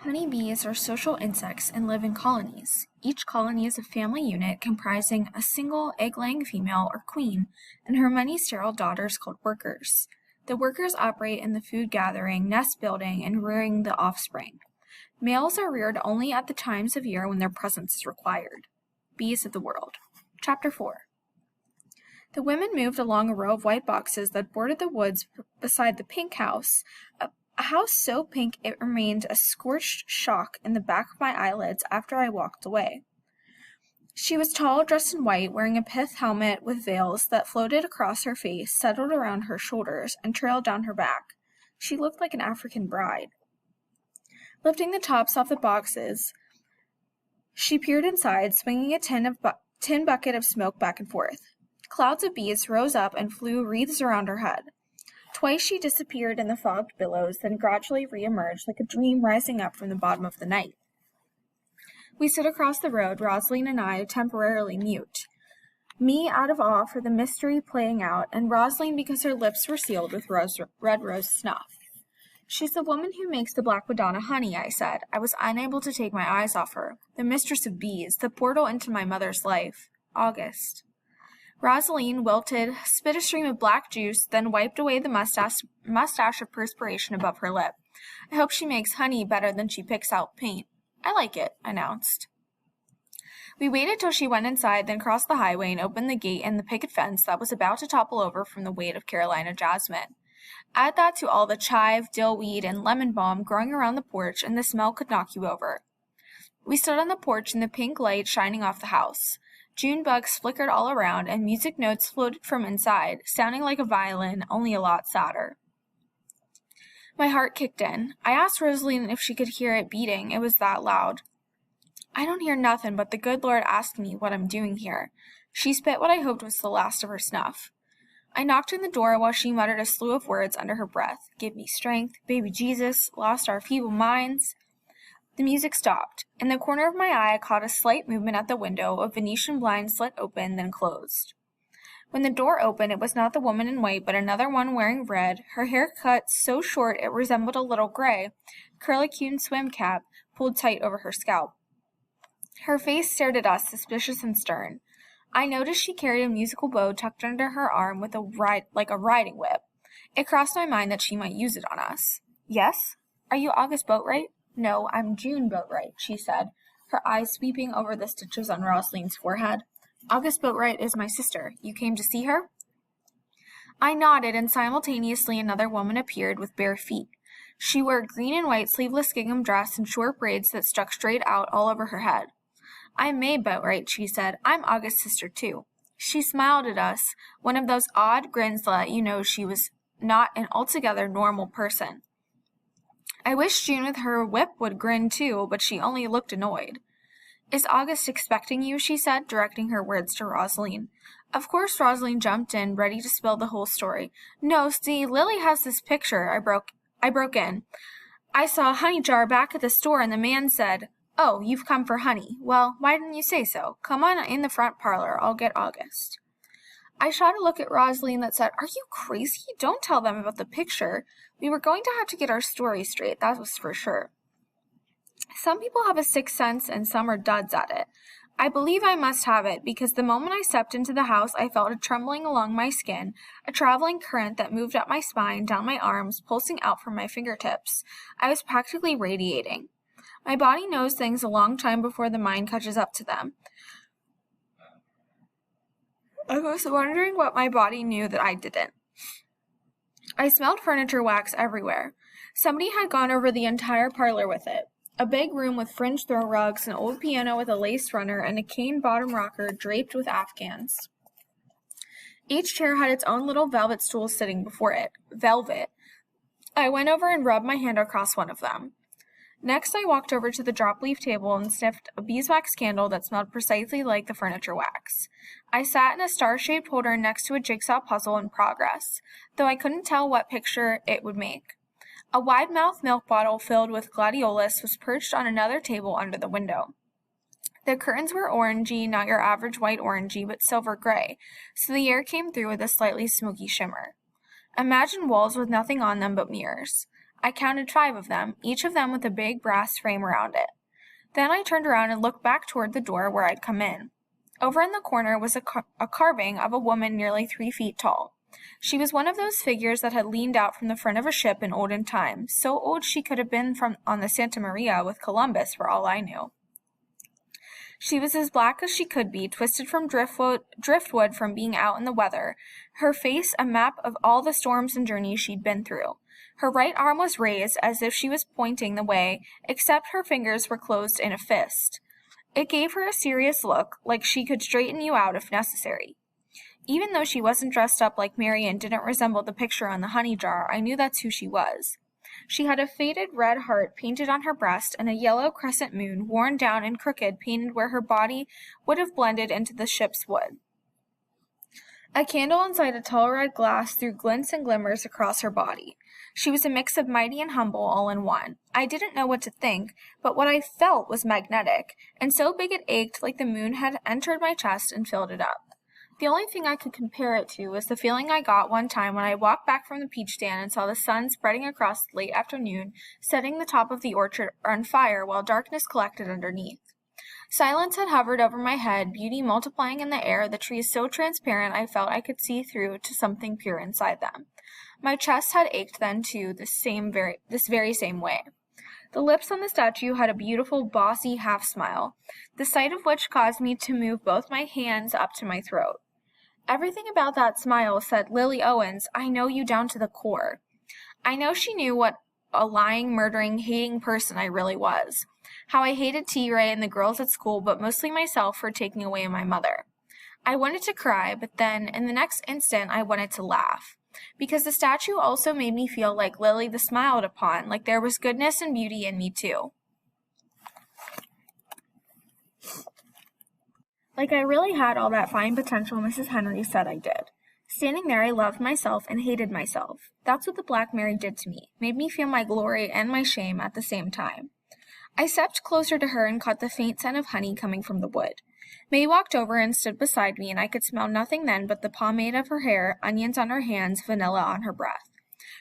Honeybees are social insects and live in colonies. Each colony is a family unit comprising a single egg-laying female or queen and her many sterile daughters called workers. The workers operate in the food gathering, nest building, and rearing the offspring. Males are reared only at the times of year when their presence is required. Bees of the World. Chapter 4. The women moved along a row of white boxes that bordered the woods beside the pink house, a house so pink it remained a scorched shock in the back of my eyelids after I walked away. She was tall, dressed in white, wearing a pith helmet with veils that floated across her face, settled around her shoulders, and trailed down her back. She looked like an African bride. Lifting the tops off the boxes, she peered inside, swinging a tin bucket of smoke back and forth. Clouds of bees rose up and flew wreaths around her head. Twice she disappeared in the fogged billows, then gradually re-emerged like a dream rising up from the bottom of the night. We stood across the road, Rosaline and I, temporarily mute. Me out of awe for the mystery playing out, and Rosaline because her lips were sealed with red rose snuff. "She's the woman who makes the Black Madonna honey," I said. I was unable to take my eyes off her. The mistress of bees, the portal into my mother's life. August. Rosaline wilted, spit a stream of black juice, then wiped away the mustache of perspiration above her lip. "I hope she makes honey better than she picks out paint." "I like it," I announced. We waited till she went inside, then crossed the highway and opened the gate and the picket fence that was about to topple over from the weight of Carolina jasmine. Add that to all the chive, dillweed, and lemon balm growing around the porch, and the smell could knock you over. We stood on the porch in the pink light shining off the house. June bugs flickered all around, and music notes floated from inside, sounding like a violin, only a lot sadder. My heart kicked in. I asked Rosaline if she could hear it beating. It was that loud. "I don't hear nothin', but the good Lord asked me what I'm doing here." She spit what I hoped was the last of her snuff. I knocked on the door while she muttered a slew of words under her breath. "Give me strength, baby Jesus, lost our feeble minds." The music stopped. In the corner of my eye, I caught a slight movement at the window, a Venetian blind slit open, then closed. When the door opened, it was not the woman in white, but another one wearing red, her hair cut so short it resembled a little gray, curlicue swim cap pulled tight over her scalp. Her face stared at us, suspicious and stern. I noticed she carried a musical bow tucked under her arm with like a riding whip. It crossed my mind that she might use it on us. "Yes? Are you August Boatwright?" "No, I'm June Boatwright," she said, her eyes sweeping over the stitches on Rosaline's forehead. "August Boatwright is my sister. You came to see her?" I nodded, and simultaneously another woman appeared with bare feet. She wore a green and white sleeveless gingham dress and short braids that stuck straight out all over her head. "I'm May Boatwright," she said. "I'm August's sister, too." She smiled at us, one of those odd grins that let you know she was not an altogether normal person. I wish June with her whip would grin too, but she only looked annoyed. "Is August expecting you?" she said, directing her words to Rosaline. Of course Rosaline jumped in, ready to spill the whole story. "No, see, Lily has this picture," I broke in. "I saw a honey jar back at the store, and the man said, 'Oh, you've come for honey. Well, why didn't you say so? Come on in the front parlor. I'll get August.'" I shot a look at Rosaline that said, "Are you crazy? Don't tell them about the picture. We were going to have to get our story straight, that was for sure." Some people have a sixth sense and some are duds at it. I believe I must have it, because the moment I stepped into the house, I felt a trembling along my skin, a traveling current that moved up my spine, down my arms, pulsing out from my fingertips. I was practically radiating. My body knows things a long time before the mind catches up to them. I was wondering what my body knew that I didn't. I smelled furniture wax everywhere. Somebody had gone over the entire parlor with it. A big room with fringed throw rugs, an old piano with a lace runner, and a cane bottom rocker draped with afghans. Each chair had its own little velvet stool sitting before it. Velvet. I went over and rubbed my hand across one of them. Next, I walked over to the drop-leaf table and sniffed a beeswax candle that smelled precisely like the furniture wax. I sat in a star-shaped holder next to a jigsaw puzzle in progress, though I couldn't tell what picture it would make. A wide-mouthed milk bottle filled with gladiolus was perched on another table under the window. The curtains were orangey, not your average white orangey, but silver gray, so the air came through with a slightly smoky shimmer. Imagine walls with nothing on them but mirrors. I counted 5 of them, each of them with a big brass frame around it. Then I turned around and looked back toward the door where I'd come in. Over in the corner was a carving of a woman nearly 3 feet tall. She was one of those figures that had leaned out from the front of a ship in olden times, so old she could have been on the Santa Maria with Columbus for all I knew. She was as black as she could be, twisted from driftwood from being out in the weather, her face a map of all the storms and journeys she'd been through. Her right arm was raised as if she was pointing the way, except her fingers were closed in a fist. It gave her a serious look, like she could straighten you out if necessary. Even though she wasn't dressed up like Mary and didn't resemble the picture on the honey jar, I knew that's who she was. She had a faded red heart painted on her breast and a yellow crescent moon, worn down and crooked, painted where her body would have blended into the ship's wood. A candle inside a tall red glass threw glints and glimmers across her body. She was a mix of mighty and humble all in one. I didn't know what to think, but what I felt was magnetic, and so big it ached like the moon had entered my chest and filled it up. The only thing I could compare it to was the feeling I got one time when I walked back from the peach stand and saw the sun spreading across the late afternoon, setting the top of the orchard on fire while darkness collected underneath. Silence had hovered over my head, beauty multiplying in the air, the trees so transparent I felt I could see through to something pure inside them. My chest had ached then too, this very same way. The lips on the statue had a beautiful, bossy half-smile, the sight of which caused me to move both my hands up to my throat. Everything about that smile said, "Lily Owens, I know you down to the core." I know she knew what a lying, murdering, hating person I really was. How I hated T-Ray and the girls at school, but mostly myself for taking away my mother. I wanted to cry, but then, in the next instant, I wanted to laugh. Because the statue also made me feel like Lily the smiled upon, like there was goodness and beauty in me too. Like I really had all that fine potential Mrs. Henry said I did. Standing there, I loved myself and hated myself. That's what the Black Mary did to me, made me feel my glory and my shame at the same time. I stepped closer to her and caught the faint scent of honey coming from the wood. May walked over and stood beside me, and I could smell nothing then but the pomade of her hair, onions on her hands, vanilla on her breath.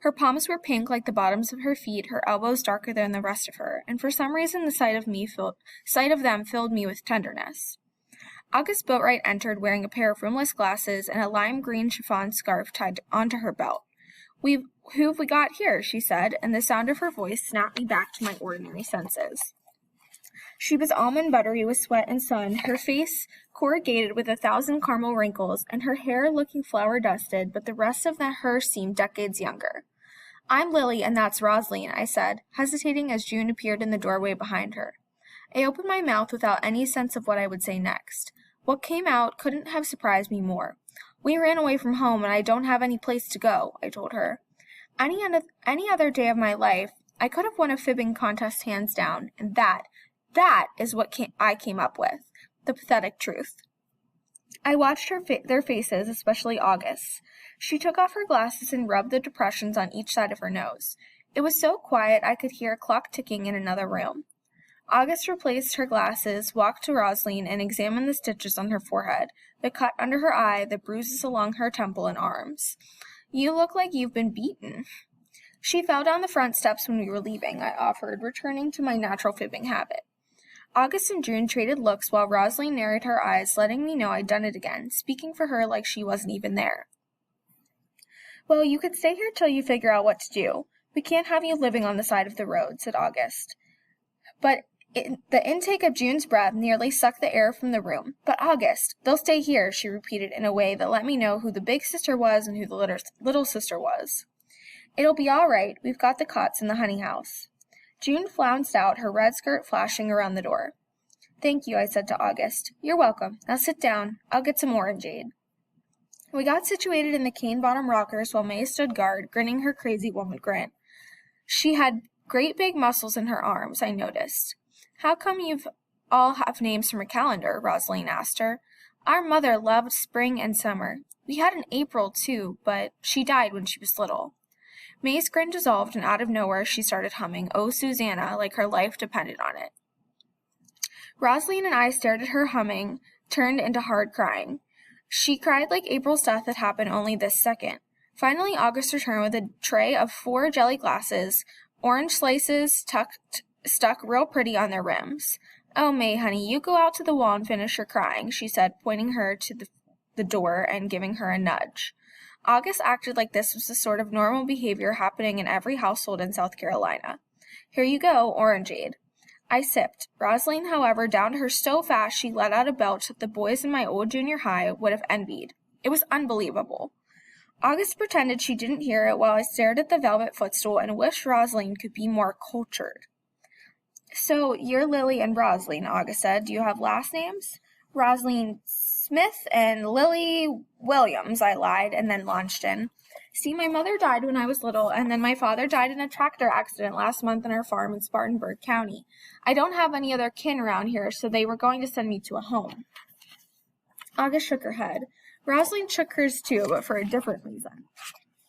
Her palms were pink like the bottoms of her feet, her elbows darker than the rest of her, and for some reason the sight of them filled me with tenderness. August Boatwright entered wearing a pair of rimless glasses and a lime green chiffon scarf tied onto her belt. Who've we got here?" she said, and the sound of her voice snapped me back to my ordinary senses. She was almond buttery with sweat and sun, her face corrugated with 1,000 caramel wrinkles, and her hair looking flour-dusted, but the rest of her seemed decades younger. "I'm Lily, and that's Rosaline," I said, hesitating as June appeared in the doorway behind her. I opened my mouth without any sense of what I would say next. What came out couldn't have surprised me more. "We ran away from home, and I don't have any place to go," I told her. Any other day of my life, I could have won a fibbing contest hands down, and that is what I came up with, the pathetic truth. I watched their faces, especially August's. She took off her glasses and rubbed the depressions on each side of her nose. It was so quiet I could hear a clock ticking in another room. August replaced her glasses, walked to Rosaline, and examined the stitches on her forehead, the cut under her eye, the bruises along her temple and arms. "You look like you've been beaten." "She fell down the front steps when we were leaving," I offered, returning to my natural fibbing habit. August and June traded looks while Rosaline narrowed her eyes, letting me know I'd done it again, speaking for her like she wasn't even there. "Well, you could stay here till you figure out what to do. We can't have you living on the side of the road," said August. But the intake of June's breath nearly sucked the air from the room. "But August, they'll stay here," she repeated in a way that let me know who the big sister was and who the little sister was. "It'll be all right. We've got the cots in the honey house." June flounced out, her red skirt flashing around the door. "Thank you," I said to August. "You're welcome. Now sit down. I'll get some orangeade." We got situated in the cane-bottom rockers while May stood guard, grinning her crazy woman grin. She had great big muscles in her arms, I noticed. "How come you've all have names from a calendar?" Rosaline asked her. "Our mother loved spring and summer. We had an April, too, but she died when she was little." May's grin dissolved, and out of nowhere she started humming "Oh, Susanna," like her life depended on it. Rosaline and I stared at her humming, turned into hard crying. She cried like April's death had happened only this second. Finally, August returned with a tray of 4 jelly glasses, orange slices stuck real pretty on their rims. "Oh, May, honey, you go out to the wall and finish your crying," she said, pointing her to the door and giving her a nudge. August acted like this was the sort of normal behavior happening in every household in South Carolina. "Here you go, orangeade." I sipped. Rosalind, however, downed hers so fast she let out a belch that the boys in my old junior high would have envied. It was unbelievable. August pretended she didn't hear it while I stared at the velvet footstool and wished Rosalind could be more cultured. "So, you're Lily and Rosalind," August said. "Do you have last names?" "Rosalind Smith and Lily Williams," I lied, and then launched in. "See, my mother died when I was little, and then my father died in a tractor accident last month on our farm in Spartanburg County. I don't have any other kin around here, so they were going to send me to a home." August shook her head. Rosalind shook hers too, but for a different reason.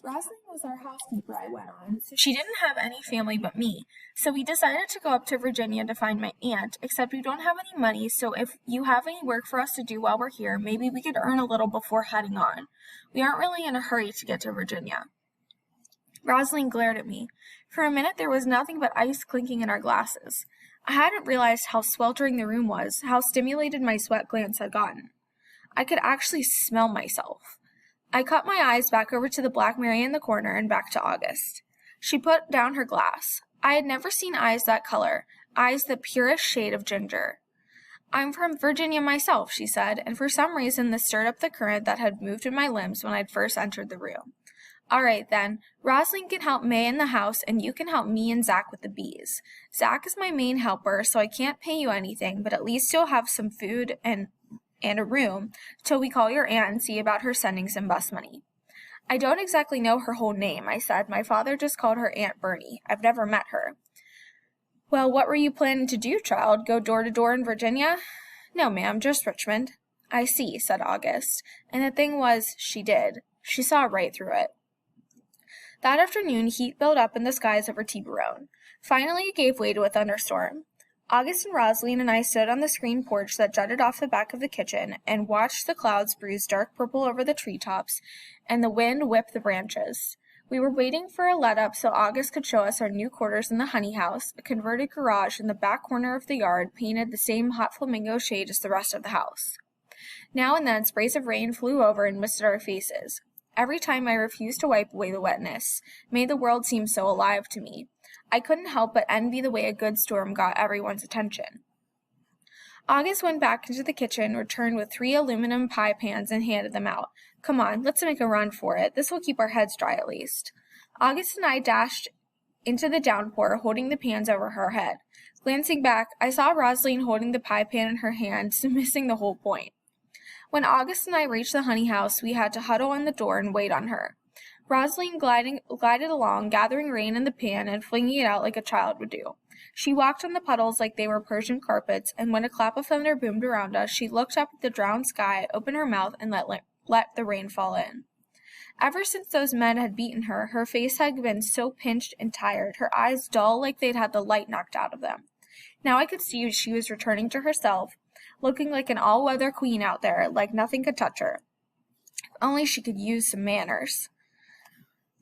"Rosalind was our housekeeper," I went on, "so she didn't have any family but me. So we decided to go up to Virginia to find my aunt, except we don't have any money, so if you have any work for us to do while we're here, maybe we could earn a little before heading on. We aren't really in a hurry to get to Virginia." Rosalind glared at me. For a minute there was nothing but ice clinking in our glasses. I hadn't realized how sweltering the room was, how stimulated my sweat glands had gotten. I could actually smell myself. I cut my eyes back over to the Black Mary in the corner and back to August. She put down her glass. I had never seen eyes that color, eyes the purest shade of ginger. "I'm from Virginia myself," she said, and for some reason this stirred up the current that had moved in my limbs when I'd first entered the room. "All right, then. Rosalind can help May in the house, and you can help me and Zach with the bees. Zach is my main helper, so I can't pay you anything, but at least you'll have some food and a room till we call your aunt and see about her sending some bus money." "I don't exactly know her whole name," I said. "My father just called her Aunt Bernie. I've never met her." "Well, what were you planning to do, child? Go door to door in Virginia?" "No, ma'am, just Richmond." "I see," said August. And the thing was, she did. She saw right through it. That afternoon, heat built up in the skies over Tiburon. Finally, it gave way to a thunderstorm. August and Rosalind and I stood on the screened porch that jutted off the back of the kitchen and watched the clouds bruise dark purple over the treetops and the wind whip the branches. We were waiting for a let-up so August could show us our new quarters in the honey house, a converted garage in the back corner of the yard painted the same hot flamingo shade as the rest of the house. Now and then sprays of rain flew over and misted our faces. Every time I refused to wipe away the wetness, made the world seem so alive to me. I couldn't help but envy the way a good storm got everyone's attention. August went back into the kitchen, returned with 3 aluminum pie pans, and handed them out. "Come on, let's make a run for it. This will keep our heads dry at least." August and I dashed into the downpour, holding the pans over her head. Glancing back, I saw Rosalind holding the pie pan in her hand, missing the whole point. When August and I reached the honey house, we had to huddle on the door and wait on her. Rosalind glided along, gathering rain in the pan and flinging it out like a child would do. She walked on the puddles like they were Persian carpets, and when a clap of thunder boomed around us, she looked up at the drowned sky, opened her mouth, and let the rain fall in. Ever since those men had beaten her, her face had been so pinched and tired, her eyes dull like they'd had the light knocked out of them. Now I could see she was returning to herself, looking like an all-weather queen out there, like nothing could touch her. If only she could use some manners.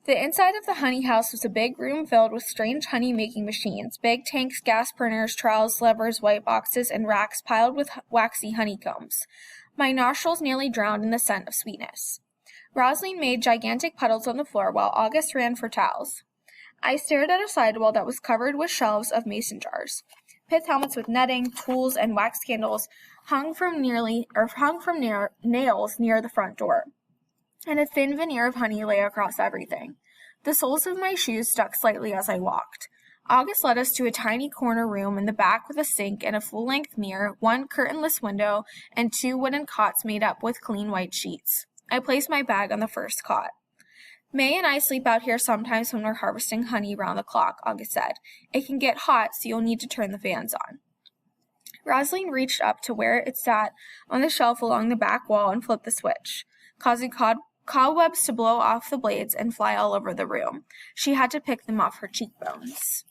The inside of the honey house was a big room filled with strange honey-making machines, big tanks, gas burners, trowels, levers, white boxes, and racks piled with waxy honeycombs. My nostrils nearly drowned in the scent of sweetness. Rosalind made gigantic puddles on the floor while August ran for towels. I stared at a sidewall that was covered with shelves of mason jars. Pith helmets with netting, tools, and wax candles hung from nails near the front door, and a thin veneer of honey lay across everything. The soles of my shoes stuck slightly as I walked. August led us to a tiny corner room in the back with a sink and a full-length mirror, 1 curtainless window, and 2 wooden cots made up with clean white sheets. I placed my bag on the first cot. "May and I sleep out here sometimes when we're harvesting honey round the clock," August said. "It can get hot, so you'll need to turn the fans on." Rosalind reached up to where it sat on the shelf along the back wall and flipped the switch, causing cobwebs to blow off the blades and fly all over the room. She had to pick them off her cheekbones.